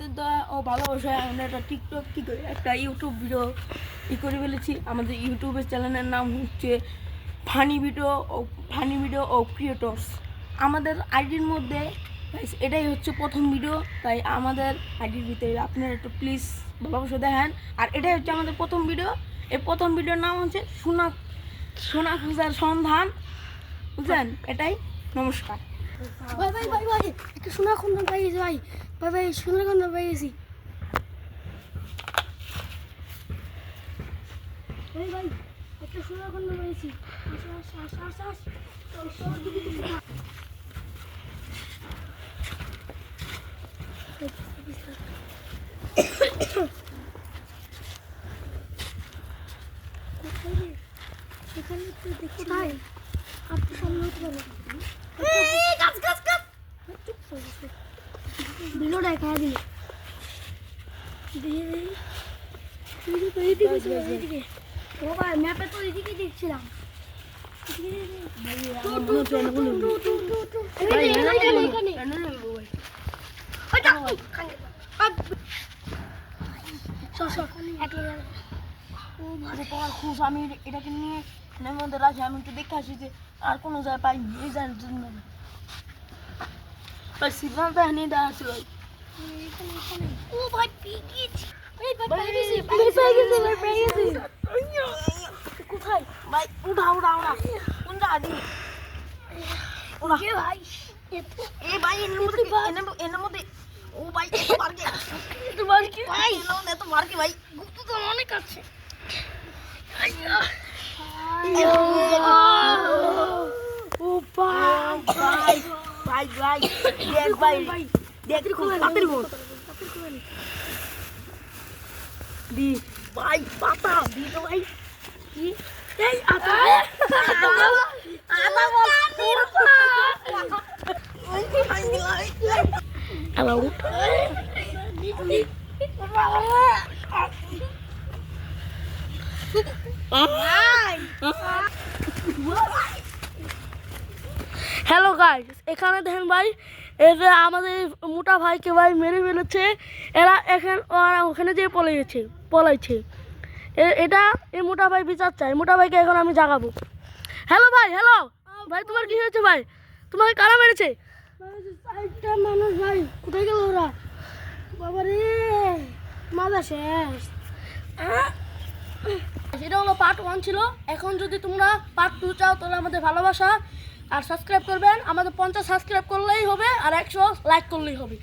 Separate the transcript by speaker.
Speaker 1: আপনাদের দয়া ও ভালোবাসায় আমরা একটা টিকটক একটা ইউটিউব ভিডিও করে ফেলেছি। আমাদের ইউটিউবের চ্যানেলের নাম হচ্ছে ফানি ভিডিও ও ক্রিয়েটর্স। আমাদের আইডির মধ্যে এটাই হচ্ছে প্রথম ভিডিও, তাই আমাদের আইডির ভিতরে আপনারা একটু প্লিজ ভালোবাসা দেখেন। আর এটাই হচ্ছে আমাদের প্রথম ভিডিও। এই প্রথম ভিডিওর নাম হচ্ছে সোনা খোঁজার সন্ধান, বুঝলেন? এটাই। নমস্কার।
Speaker 2: ভাই ভাই ভাই ভাই একটা সোনার সন্ধান পাই গেছি ভাই। ভাই ভাই সোনার সন্ধান পাই গেছি ভাই ভাই একটা সোনার সন্ধান পাইছি। এখানে তো দেখছি ভাই আপনি সামনে হতে পারে ভিডিওটা খাওয়া দিলে ম্যাপে তো এদিকে দেখছিলাম।
Speaker 1: আমি এটাকে নিয়ে মধ্যে রাখি, আমি একটু দেখে আসি যে আর কোনো জায়গায় পাইনি। এই জায়গার জন্য সিগন্যাল তো এখানেই দেওয়া আছে ভাই।
Speaker 2: ও ভাই পিকিচ কোথায়
Speaker 1: ভাই উঠা কোন জায়গা দিয়ে
Speaker 2: ভাই
Speaker 1: এই ভাই এর মধ্যে ও ভাই মারকে
Speaker 2: তোমার কি
Speaker 1: ভাই এত মারকে ভাই
Speaker 2: গুপ্ত তো অনেক আছে।
Speaker 1: ও ভাই ভাই ভাই দেখ ভাই দেখ পাতের গোল দি ভাই পাতা দি তো ভাই কি এই আতা হ্যালো
Speaker 2: হ্যালো গাইস, এখানে দেখেন ভাই এই যে আমাদের মোটা ভাইকে ভাই মেরে ফেলেছে। এরা ওখানে যেয়ে পলাইছে। এটা এই মোটা ভাই বিচার চাই। মোটা ভাইকে এখন আমি জাগাবো। হ্যালো ভাই, হ্যালো ভাই, তোমার কি হয়েছে ভাই? তোমাকে কারা মেরেছে? মানুষ ভাই, কোথায় গেল ওরা? বাবা রে, মাজা শেষ। এটা হলো পার্ট 1 ছিল। এখন যদি তোমরা পার্ট 2 চাও তাহলে আমাদের ভালোবাসা আর সাবস্ক্রাইব করবেন। আমাদের 50 সাবস্ক্রাইব করলেই হবে আর 100 লাইক করলেই হবে।